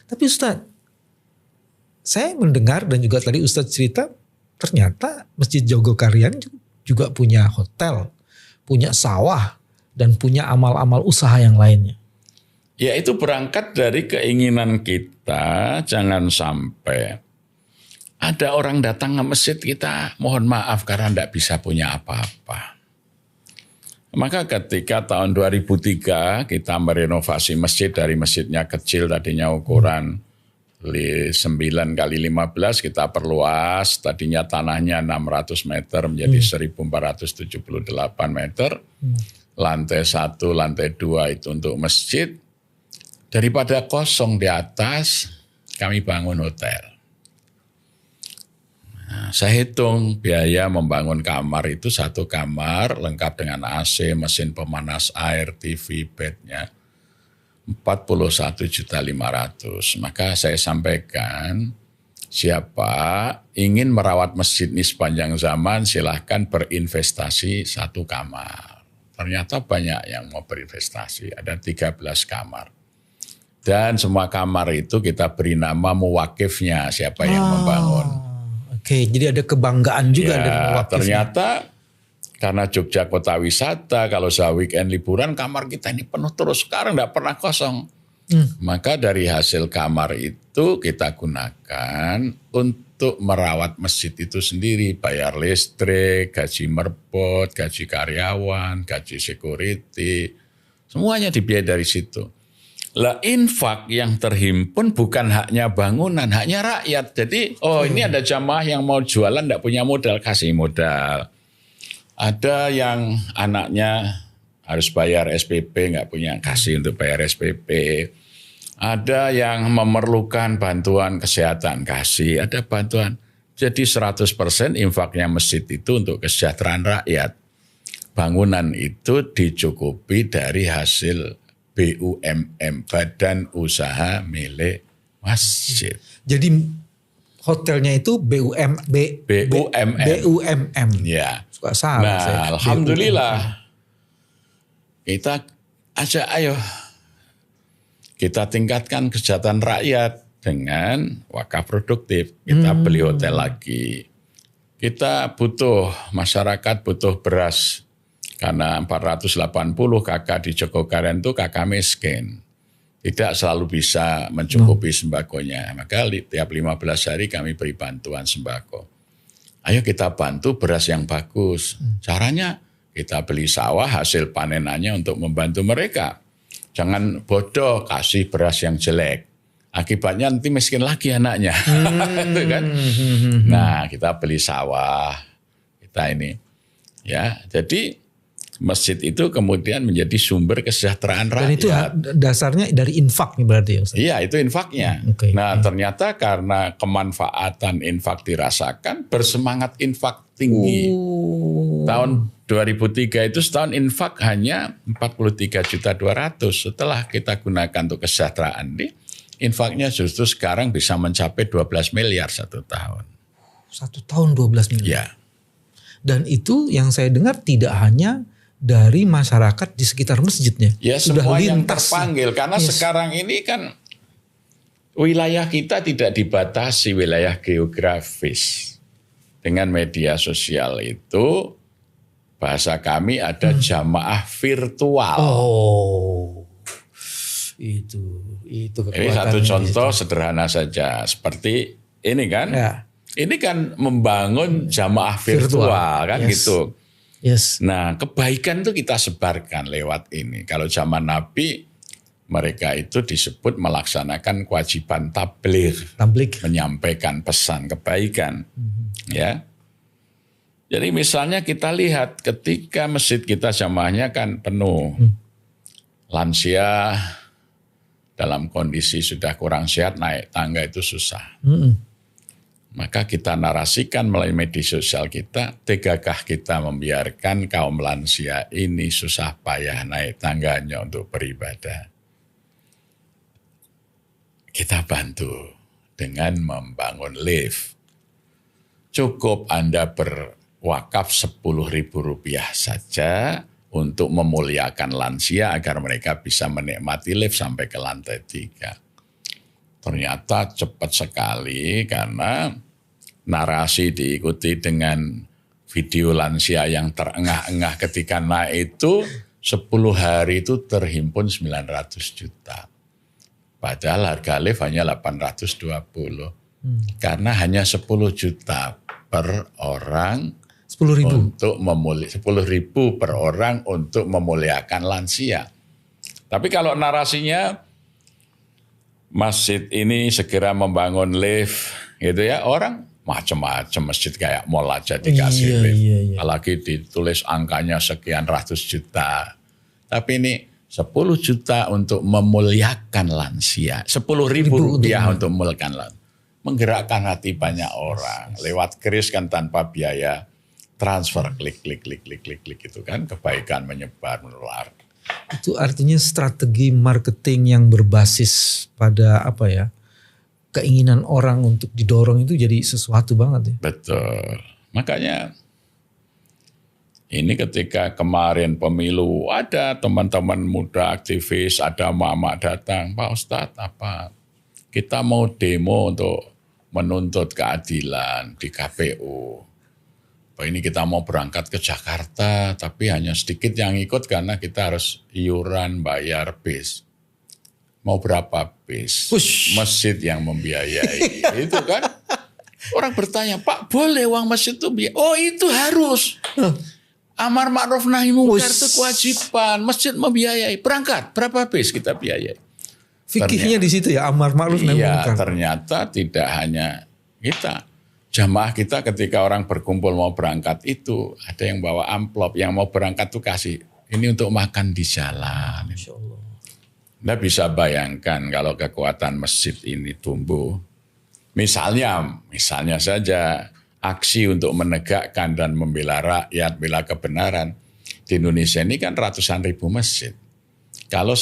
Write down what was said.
Tapi Ustadz, saya mendengar dan juga tadi Ustadz cerita, ternyata Masjid Jogokarian juga punya hotel, punya sawah, dan punya amal-amal usaha yang lainnya. Ya itu berangkat dari keinginan kita, jangan sampai ada orang datang ke masjid kita, mohon maaf karena tidak bisa punya apa-apa. Maka ketika tahun 2003 kita merenovasi masjid dari masjidnya kecil tadinya ukuran 9 kali 15 kita perluas, tadinya tanahnya 600 meter menjadi 1478 meter. Lantai 1, lantai 2 itu untuk masjid. Daripada kosong di atas, kami bangun hotel. Nah, saya hitung biaya membangun kamar itu 1 kamar lengkap dengan AC, mesin pemanas air, TV, bednya 41.500.000. Maka saya sampaikan, siapa ingin merawat masjid ini sepanjang zaman silahkan berinvestasi 1 kamar. Ternyata banyak yang mau berinvestasi, ada 13 kamar. Dan semua kamar itu kita beri nama muwakifnya, siapa yang membangun. Oke, jadi ada kebanggaan juga dari muwakifnya. Ternyata karena Jogja kota wisata, kalau saya weekend liburan kamar kita ini penuh terus, sekarang tidak pernah kosong. Maka dari hasil kamar itu kita gunakan untuk merawat masjid itu sendiri, bayar listrik, gaji merbot, gaji karyawan, gaji security, semuanya dibiayai dari situ. Lah infak yang terhimpun bukan haknya bangunan, haknya rakyat. Jadi ini ada jamaah yang mau jualan tidak punya modal, kasih modal. Ada yang anaknya harus bayar SPP, nggak punya, kasih untuk bayar SPP. Ada yang memerlukan bantuan kesehatan, kasih. Ada bantuan. Jadi 100% infaknya masjid itu untuk kesejahteraan rakyat. Bangunan itu dicukupi dari hasil BUMM, Badan Usaha Milik Masjid. Jadi hotelnya itu BUMM. Ya. Suka salah saya. Alhamdulillah. Kita ajak, ayo kita tingkatkan kesejahteraan rakyat dengan wakaf produktif. Kita beli hotel lagi. Kita butuh, masyarakat butuh beras. Karena 480 kakak di Jogokarian itu kakak miskin. Tidak selalu bisa mencukupi sembakonya. Maka tiap 15 hari kami beri bantuan sembako. Ayo kita bantu beras yang bagus. Caranya kita beli sawah hasil panenannya untuk membantu mereka. Jangan bodoh kasih beras yang jelek. Akibatnya nanti miskin lagi anaknya. Kan? Nah kita beli sawah. Kita ini. Ya, jadi masjid itu kemudian menjadi sumber kesejahteraan rakyat. Dan itu dasarnya dari infak nih berarti ya Ustaz? Iya, itu infaknya. Ternyata karena kemanfaatan infak dirasakan, bersemangat infak tinggi. Tahun 2003 itu setahun infak hanya 43.200.000. Setelah kita gunakan untuk kesejahteraan ini, infaknya justru sekarang bisa mencapai 12 miliar 1 tahun. 1 tahun 12 miliar? Ya. Dan itu yang saya dengar tidak hanya dari masyarakat di sekitar masjidnya. Ya semua yang terpanggil. Karena sekarang ini kan wilayah kita tidak dibatasi wilayah geografis. Dengan media sosial itu bahasa kami ada jamaah virtual. Itu ini satu contoh sederhana saja. Seperti ini kan. Ya. Ini kan membangun jamaah virtual kan gitu. Yes. Nah kebaikan itu kita sebarkan lewat ini. Kalau zaman Nabi mereka itu disebut melaksanakan kewajiban tabligh. Menyampaikan pesan kebaikan. Ya. Jadi misalnya kita lihat ketika masjid kita jamaahnya kan penuh. Lansia dalam kondisi sudah kurang sehat naik tangga itu susah. Maka kita narasikan melalui media sosial kita, tegakah kita membiarkan kaum lansia ini susah payah naik tangganya untuk beribadah. Kita bantu dengan membangun lift. Cukup Anda berwakaf Rp10.000 saja untuk memuliakan lansia agar mereka bisa menikmati lift sampai ke lantai 3. Ternyata cepat sekali karena narasi diikuti dengan video lansia yang terengah-engah ketika naik itu 10 hari itu terhimpun 900 juta. Padahal harga lift hanya 820. Karena hanya 10 juta per orang 10.000 untuk 10.000 per orang untuk memuliakan lansia. Tapi kalau narasinya masjid ini segera membangun lift gitu ya, orang macam-macam masjid kayak mall aja dikasih lift. Iya. Apalagi ditulis angkanya sekian ratus juta. Tapi ini 10 juta untuk memuliakan lansia. 10.000 rupiah untuk memuliakan lansia. Menggerakkan hati banyak orang. Lewat kris kan tanpa biaya transfer. Klik itu kan kebaikan menyebar, menular. Itu artinya strategi marketing yang berbasis pada apa ya, keinginan orang untuk didorong itu jadi sesuatu banget ya. Betul. Makanya ini ketika kemarin pemilu ada teman-teman muda aktivis, ada mama datang, Pak Ustadz apa? Kita mau demo untuk menuntut keadilan di KPU. Ini kita mau berangkat ke Jakarta, tapi hanya sedikit yang ikut karena kita harus iuran bayar bis. Mau berapa bis? Masjid yang membiayai. Itu kan. Orang bertanya, Pak boleh uang masjid itu biaya? Oh itu harus. Amar ma'ruf nahi mungkar itu kewajiban. Masjid membiayai. Berangkat, berapa bis kita biayai? Fikihnya di situ ya, amar ma'ruf nahi mungkar. Iya, ternyata tidak hanya kita. Jamaah kita ketika orang berkumpul mau berangkat itu ada yang bawa amplop, yang mau berangkat tuh kasih ini untuk makan di jalan. Anda bisa bayangkan kalau kekuatan masjid ini tumbuh, misalnya saja aksi untuk menegakkan dan membela rakyat, bela kebenaran di Indonesia ini kan ratusan ribu masjid. Kalau